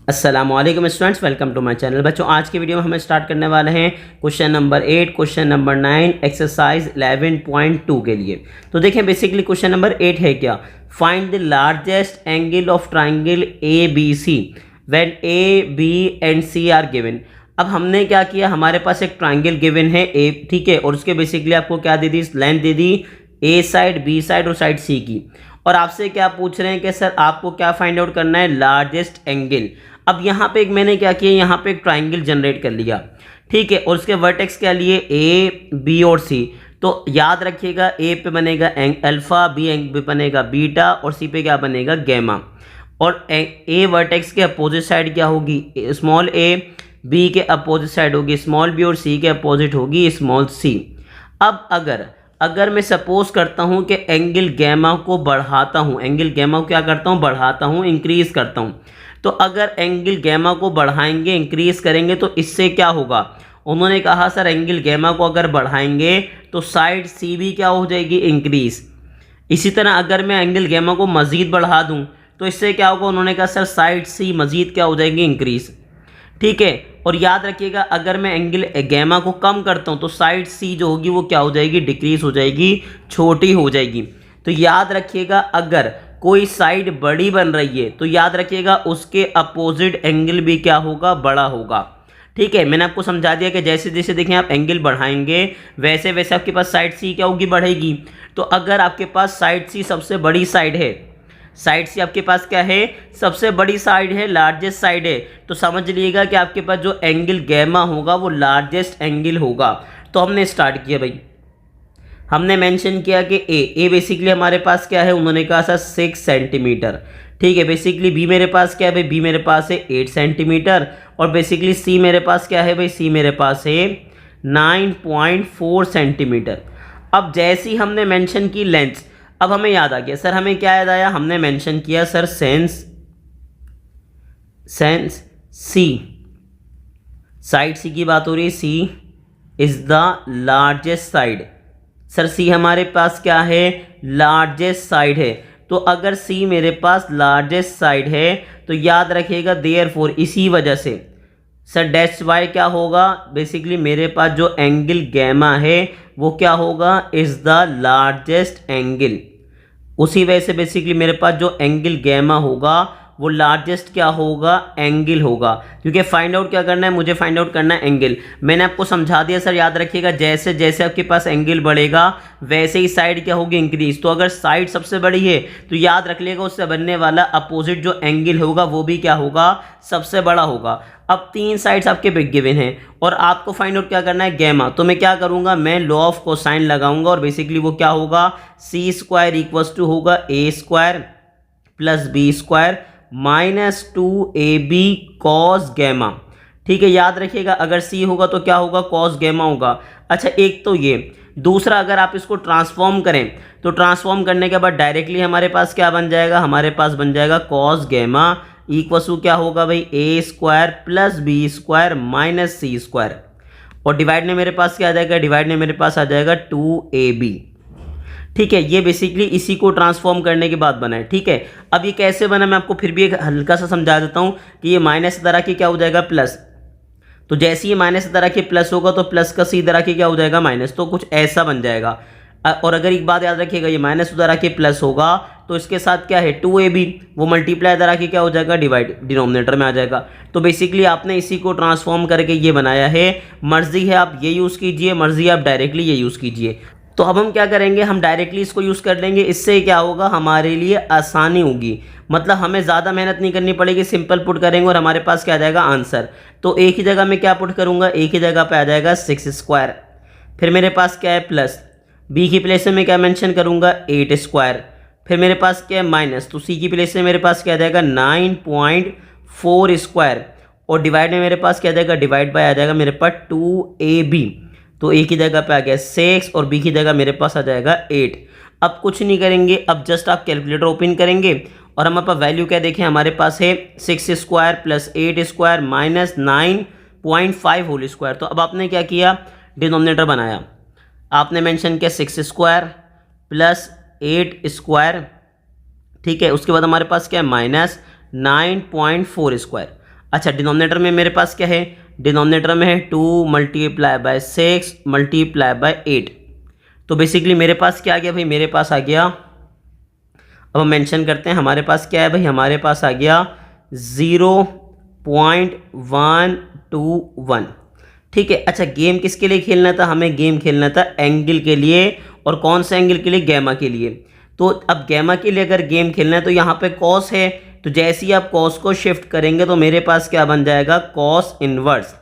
अस्सलामुअलैकुम students, welcome to my channel. बच्चों, आज की वीडियो में हम स्टार्ट करने वाले हैं question number 8, question number 9, exercise 11.2 के लिए। तो देखें, बेसिकली क्वेश्चन नंबर 8 है क्या, find the largest angle of triangle A B C when A B and C are given. अब हमने क्या किया, हमारे पास एक ट्राइंगल गिवन है ए, ठीक है, और उसके बेसिकली आपको क्या दे दी, लेंथ दे दी ए साइड, बी साइड और साइड सी की। और आपसे क्या पूछ रहे हैं कि सर आपको क्या फाइंड आउट करना है, लार्जेस्ट एंगल। अब यहाँ पे एक मैंने क्या किया, यहाँ पे एक ट्राइंगल जनरेट कर लिया, ठीक है, और उसके वर्टेक्स क्या लिए, ए बी और सी। तो याद रखिएगा, ए पे बनेगा अल्फा, बी पे बनेगा बीटा और सी पे क्या बनेगा, गैमा। और ए वर्टेक्स के अपोजिट साइड क्या होगी, स्मॉल ए, बी के अपोजिट साइड होगी स्मॉल बी और सी के अपोजिट होगी स्मॉल सी। अब अगर मैं सपोज करता हूँ कि एंगल गैमा को बढ़ाता हूँ, एंगल गैमा को क्या करता हूँ, बढ़ाता हूँ, इंक्रीज करता हूँ। तो अगर एंगल गैमा को बढ़ाएंगे, इंक्रीज करेंगे, तो इससे क्या होगा, उन्होंने कहा सर एंगल गैमा को अगर बढ़ाएंगे तो साइड सी भी क्या हो जाएगी, इंक्रीज। इसी तरह अगर मैं एंगल गैमा को मज़ीद बढ़ा दूं तो इससे क्या होगा, उन्होंने कहा सर साइड सी मज़ीद क्या हो जाएगी, इंक्रीज, ठीक है। और याद रखिएगा, अगर मैं एंगल गैमा को कम करता हूं तो साइड सी जो होगी वो क्या हो जाएगी, डिक्रीज हो जाएगी, छोटी हो जाएगी। तो याद रखिएगा, अगर कोई साइड बड़ी बन रही है तो याद रखिएगा उसके अपोजिट एंगल भी क्या होगा, बड़ा होगा, ठीक है। मैंने आपको समझा दिया कि जैसे जैसे देखें आप एंगल बढ़ाएंगे वैसे वैसे आपके पास साइड सी क्या होगी, बढ़ेगी। तो अगर आपके पास साइड सी सबसे बड़ी साइड है, साइड सी आपके पास क्या है, सबसे बड़ी साइड है, लार्जेस्ट साइड है, तो समझ लीजिएगा कि आपके पास जो एंगल गैमा होगा वो लार्जेस्ट एंगल होगा। तो हमने स्टार्ट किया भाई, हमने मेंशन किया कि ए बेसिकली हमारे पास क्या है, उन्होंने कहा था 6 सेंटीमीटर, ठीक है। बेसिकली बी मेरे पास क्या है भाई, बी मेरे पास है 8 सेंटीमीटर। और बेसिकली सी मेरे पास क्या है भाई, सी मेरे पास है 9.4 सेंटीमीटर। अब जैसी हमने मेंशन की लेंथ, अब हमें याद आ गया, सर हमें क्या याद आया, हमने मेंशन किया sir since C, side C की बात हो रही है, C is the largest side. Sir C हमारे पास क्या है, लार्जेस्ट साइड है। तो अगर सी मेरे पास लार्जेस्ट साइड है तो याद रखिएगा देयरफॉर, इसी वजह से सर डैश वाई क्या होगा, बेसिकली मेरे पास जो एंगल गैमा है वो क्या होगा, इज द लार्जेस्ट एंगल। उसी वजह से बेसिकली मेरे पास जो एंगल गैमा होगा वो लार्जेस्ट क्या होगा, एंगल होगा। क्योंकि फाइंड आउट क्या करना है, मुझे फाइंड आउट करना है एंगल। मैंने आपको समझा दिया सर, याद रखिएगा जैसे जैसे आपके पास एंगल बढ़ेगा वैसे ही साइड क्या होगी, इंक्रीज। तो अगर साइड सबसे बड़ी है तो याद रख लिएगा उससे बनने वाला अपोजिट जो एंगल होगा वो भी क्या होगा, सबसे बड़ा होगा। अब 3 साइड्स आपके बिग गिवन हैं और आपको फाइंड आउट क्या करना है, गैमा। तो मैं क्या करूंगा, मैं लॉ ऑफ कोसाइन लगाऊंगा और बेसिकली वो क्या होगा, सी स्क्वायर इक्वल्स टू होगा a square plus b square -2ab cos gamma, ठीक है। याद रखिएगा अगर सी होगा तो क्या होगा, कॉस गैमा होगा। अच्छा, एक तो ये, दूसरा अगर आप इसको ट्रांसफॉर्म करें तो ट्रांसफॉर्म करने के बाद डायरेक्टली हमारे पास क्या बन जाएगा, हमारे पास बन जाएगा कॉस गैमा इक्वल टू क्या होगा भाई, a square plus b square minus c square. और डिवाइड में मेरे पास क्या आ जाएगा, डिवाइड में मेरे पास आ जाएगा 2ab, ठीक है। ये बेसिकली इसी को ट्रांसफॉर्म करने के बाद बना है, ठीक है। अब ये कैसे बना मैं आपको फिर भी एक हल्का सा समझा देता हूँ कि ये माइनस तरह की क्या हो जाएगा, प्लस। तो जैसे ही माइनस तरह के प्लस होगा तो प्लस का सी तरह के क्या हो जाएगा, माइनस। तो कुछ ऐसा बन जाएगा। और अगर एक बात याद रखिएगा, ये माइनस तरह के प्लस होगा तो इसके साथ क्या है 2ab, वो मल्टीप्लाई तरह के क्या हो जाएगा, डिवाइड डिनोमिनेटर में आ जाएगा। तो बेसिकली आपने इसी को ट्रांसफॉर्म करके ये बनाया है। मर्जी है आप ये यूज़ कीजिए, मर्जी आप डायरेक्टली ये यूज़ कीजिए। तो अब हम क्या करेंगे, हम डायरेक्टली इसको यूज़ कर लेंगे। इससे क्या होगा, हमारे लिए आसानी होगी, मतलब हमें ज़्यादा मेहनत नहीं करनी पड़ेगी, सिंपल पुट करेंगे और हमारे पास क्या आ जाएगा, आंसर। तो एक ही जगह में क्या पुट करूँगा, एक ही जगह पे आ जाएगा 6 स्क्वायर, फिर मेरे पास क्या है प्लस, बी की प्लेस में मैं क्या मेंशन करूँगा, 8 स्क्वायर, फिर मेरे पास क्या है माइनस, तो सी की प्लेस में मेरे पास क्या आ जाएगा 9.4 स्क्वायर। और डिवाइड में मेरे पास क्या आ जाएगा, डिवाइड बाय आ जाएगा मेरे पास 2ab। तो एक ही जगह पे आ गया 6 और बी की जगह मेरे पास आ जाएगा 8। अब कुछ नहीं करेंगे, अब जस्ट आप कैलकुलेटर ओपन करेंगे और हमारे पास वैल्यू क्या देखें, हमारे पास है 6 square plus 8 square minus 9.5 whole square. तो अब आपने क्या किया, डिनोमिनेटर बनाया, आपने मेंशन किया 6 स्क्वायर प्लस 8 स्क्वायर, ठीक है। उसके बाद हमारे पास क्या है, माइनस 9.4 स्क्वायर। अच्छा डिनोमिनेटर में मेरे पास क्या है, डिनोमिनेटर में है 2 मल्टीप्लाई बाय 6 मल्टीप्लाई बाय 8। तो बेसिकली मेरे पास क्या आ गया भाई, मेरे पास आ गया, अब हम मेंशन करते हैं हमारे पास क्या है भाई, हमारे पास आ गया 0.121। ठीक है। अच्छा गेम किसके लिए खेलना था, हमें गेम खेलना था एंगल के लिए, और कौन सा एंगल के लिए, गैमा के लिए। तो अब गैमा के लिए अगर गेम खेलना है तो यहाँ पे कॉस है, तो जैसे ही आप कॉस को शिफ्ट करेंगे तो मेरे पास क्या बन जाएगा, कॉस इनवर्स।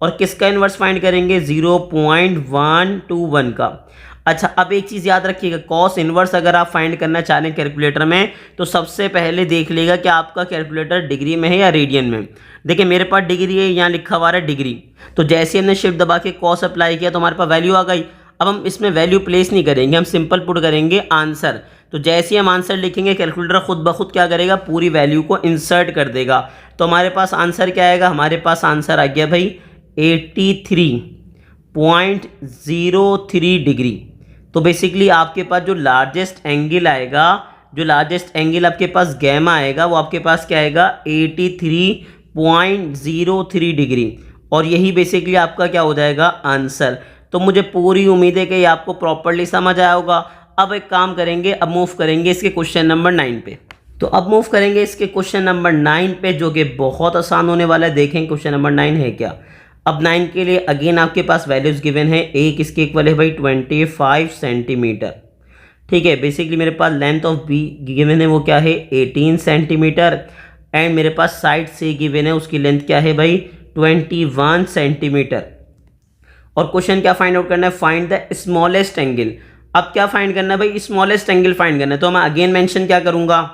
और किसका इनवर्स फाइंड करेंगे, 0.121 का। अच्छा अब एक चीज़ याद रखिएगा, कॉस इनवर्स अगर आप फाइंड करना चाह रहे हैं कैलकुलेटर में तो सबसे पहले देख लेगा कि आपका कैलकुलेटर डिग्री में है या रेडियन में। देखिए मेरे पास डिग्री है, यहाँ लिखा हुआ है डिग्री, तो जैसे हमने शिफ्ट दबा के कॉस अप्लाई किया तो हमारे पास वैल्यू आ गई। अब हम इसमें वैल्यू प्लेस नहीं करेंगे, हम सिंपल पुट करेंगे आंसर। तो जैसे ही हम आंसर लिखेंगे कैलकुलेटर खुद ब खुद क्या करेगा, पूरी वैल्यू को इंसर्ट कर देगा। तो हमारे पास आंसर क्या आएगा, हमारे पास आंसर आ गया भाई 83.03 डिग्री। तो बेसिकली आपके पास जो लार्जेस्ट एंगल आएगा, जो लार्जेस्ट एंगल आपके पास गैमा आएगा, वो आपके पास क्या आएगा 83.03 डिग्री। और यही बेसिकली आपका क्या हो जाएगा, आंसर। तो मुझे पूरी उम्मीद है कि ये आपको प्रॉपर्ली समझ आया होगा। अब एक काम करेंगे, अब मूव करेंगे इसके क्वेश्चन नंबर 9 पे। तो अब मूव करेंगे इसके क्वेश्चन नंबर 9 पे, जो कि बहुत आसान होने वाला है। देखें क्वेश्चन नंबर 9 है क्या। अब 9 के लिए अगेन आपके पास वैल्यूज गिवन है। ए किसके इक्वल है भाई, 25 सेंटीमीटर। ठीक है। बेसिकली मेरे पास लेंथ ऑफ बी गिवन है, वो क्या है 18 सेंटीमीटर। एंड मेरे पास साइड से गिवन है, उसकी लेंथ क्या है भाई 21 सेंटीमीटर। और क्वेश्चन क्या फाइंड आउट करना है, फाइंड द स्मॉलेस्ट एंगल। अब क्या फाइंड करना है भाई, स्मॉलेस्ट एंगल फाइंड करना है। तो मैं अगेन मेंशन क्या करूंगा,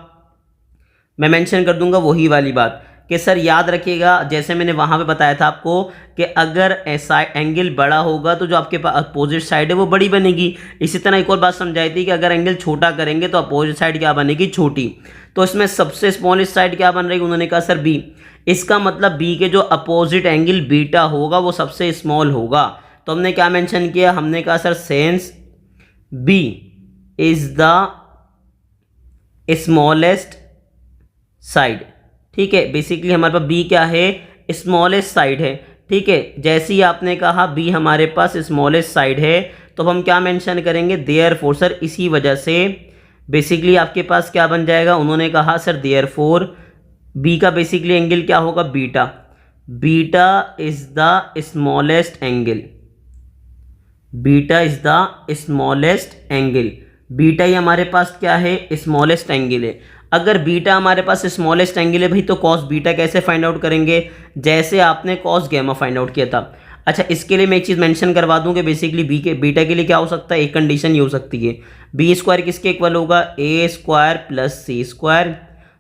मैं मेंशन कर दूंगा वही वाली बात कि सर याद रखिएगा, जैसे मैंने वहाँ पे बताया था आपको कि अगर ऐसा एंगल बड़ा होगा तो जो आपके पास अपोजिट साइड है वो बड़ी बनेगी। इसी तरह एक और बात समझाई थी कि अगर एंगल छोटा करेंगे तो अपोजिट साइड क्या बनेगी, छोटी। तो इसमें सबसे स्मॉलेस्ट साइड क्या बन रही है, उन्होंने कहा सर बी। इसका मतलब बी के जो अपोजिट एंगल बीटा होगा वो सबसे स्मॉल होगा। तो हमने क्या मैंशन किया, हमने कहा sir since B is the smallest side. ठीक है। बेसिकली हमारे पास बी क्या है, स्मॉलेस्ट साइड है। ठीक है। जैसे ही आपने कहा बी हमारे पास स्मॉलेस्ट साइड है तो हम क्या मेंशन करेंगे, देयरफॉर। सर इसी वजह से बेसिकली आपके पास क्या बन जाएगा, उन्होंने कहा सर देयरफॉर बी का बेसिकली एंगल क्या होगा, beta. Beta is the smallest angle, beta is the smallest angle. Beta ही हमारे पास क्या है, स्मॉलेस्ट एंगल है। अगर बीटा हमारे पास स्मॉलेस्ट एंगल है भाई तो कॉस बीटा कैसे फाइंड आउट करेंगे, जैसे आपने कॉस गैमा फाइंड आउट किया था। अच्छा इसके लिए मैं एक चीज़ मेंशन करवा दूं कि बेसिकली बी के बीटा के लिए क्या हो सकता है, एक कंडीशन ये हो सकती है, बी स्क्वायर किसके इक्वल होगा, a square plus C square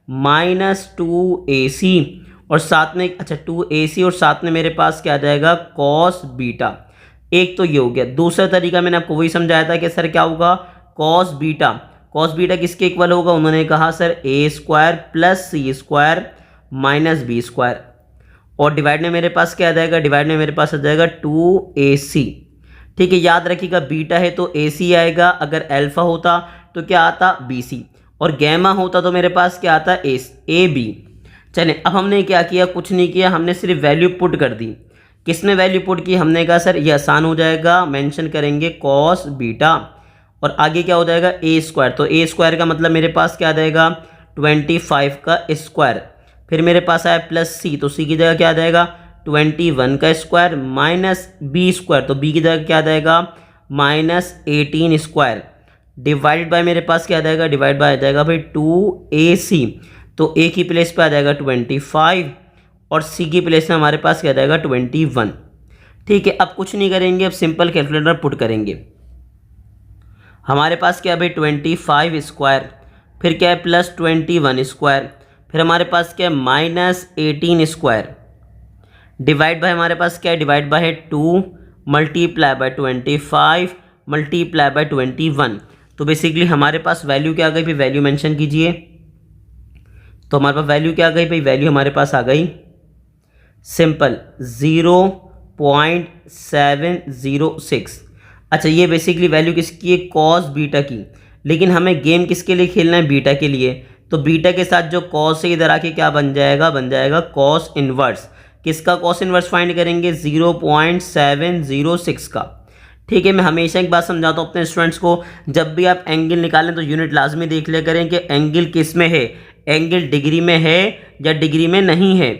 minus 2ac। और साथ में अच्छा 2ac और साथ में मेरे पास क्या आ जाएगा, कॉस बीटा। एक तो ये हो गया। दूसरा तरीका मैंने आपको वही समझाया था कि सर क्या होगा, कॉस बीटा। कॉस बीटा किसके इक्वल होगा, उन्होंने कहा सर ए स्क्वायर प्लस सी स्क्वायर माइनस बी स्क्वायर। और डिवाइड में मेरे पास क्या आ जाएगा, डिवाइड में मेरे पास आ जाएगा 2ac। ठीक है। याद रखिएगा बीटा है तो ac आएगा, अगर अल्फा होता तो क्या आता bc, और गैमा होता तो मेरे पास क्या आता ab। चलें अब हमने क्या किया, कुछ नहीं किया, हमने सिर्फ वैल्यू पुट कर दी। किसने वैल्यू पुट की, हमने कहा सर ये आसान हो जाएगा, मेंशन करेंगे कॉस बीटा और आगे क्या हो जाएगा ए स्क्वायर। तो ए स्क्वायर का मतलब मेरे पास क्या आ जाएगा 25 का स्क्वायर। फिर मेरे पास आया प्लस सी, तो सी की जगह क्या आ जाएगा 21 का स्क्वायर माइनस बी स्क्वायर, तो बी की जगह क्या आ जाएगा माइनस 18 स्क्वायर डिवाइडेड बाय मेरे पास क्या आ जाएगा, डिवाइड बाय आ जाएगा भाई 2ac। तो ए की प्लेस पे आ जाएगा 25 और सी की प्लेस में हमारे पास क्या आ जाएगा 21। ठीक है। अब कुछ नहीं करेंगे, अब सिंपल कैलकुलेटर पुट करेंगे। हमारे पास क्या है भाई 25 स्क्वायर, फिर क्या है प्लस 21 स्क्वायर, फिर हमारे पास क्या है माइनस 18 स्क्वायर डिवाइड बाय हमारे पास क्या है, डिवाइड बाय है 2 मल्टीप्लाई बाय 25 मल्टीप्लाई बाय 21। तो बेसिकली हमारे पास वैल्यू क्या आ गई भाई, वैल्यू मेंशन कीजिए। तो हमारे पास वैल्यू क्या आ गई भाई, वैल्यू हमारे पास आ गई सिंपल 0.706। अच्छा ये बेसिकली वैल्यू किसकी है, कॉस बीटा की। लेकिन हमें गेम किसके लिए खेलना है, बीटा के लिए। तो बीटा के साथ जो कॉस है इधर आके क्या बन जाएगा, बन जाएगा कॉस इनवर्स। किसका कॉस इनवर्स फाइंड करेंगे, 0.706 का। ठीक है, मैं हमेशा एक बात समझाता हूँ अपने स्टूडेंट्स को, जब भी आप एंगल निकालें तो यूनिट लाजमी देख लिया करें कि एंगल किस में है, एंगल डिग्री में है या डिग्री में नहीं है।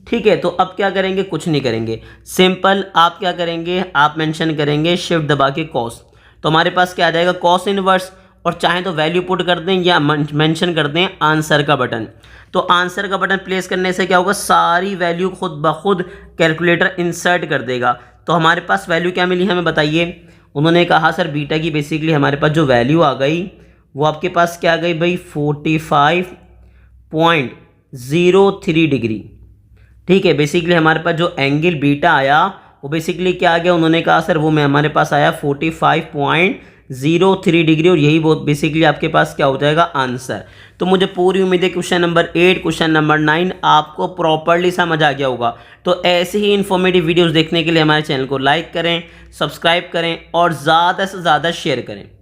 ठीक है, तो अब क्या करेंगे, कुछ नहीं करेंगे, सिंपल आप क्या करेंगे, आप मेंशन करेंगे शिफ्ट दबा के कॉस। तो हमारे पास क्या आ जाएगा, कॉस इनवर्स, और चाहे तो वैल्यू पुट कर दें या मेंशन कर दें आंसर का बटन। तो आंसर का बटन प्लेस करने से क्या होगा, सारी वैल्यू खुद ब खुद कैलकुलेटर इंसर्ट कर देगा। तो हमारे पास वैल्यू क्या मिली हमें बताइए। उन्होंने कहा सर बीटा की बेसिकली हमारे पास जो वैल्यू आ गई वो आपके पास क्या आ गई भाई, 45.03 डिग्री। ठीक है, बेसिकली हमारे पास जो एंगल बीटा आया वो बेसिकली क्या आ गया, उन्होंने कहा सर वो में हमारे पास आया 45.03 डिग्री, और यही बहुत बेसिकली आपके पास क्या हो जाएगा, आंसर। तो मुझे पूरी उम्मीद है क्वेश्चन नंबर 8, क्वेश्चन नंबर 9 आपको प्रॉपर्ली समझ आ गया होगा। तो ऐसे ही इन्फॉर्मेटिव वीडियोस देखने के लिए हमारे चैनल को लाइक करें, सब्सक्राइब करें और ज़्यादा से ज़्यादा शेयर करें।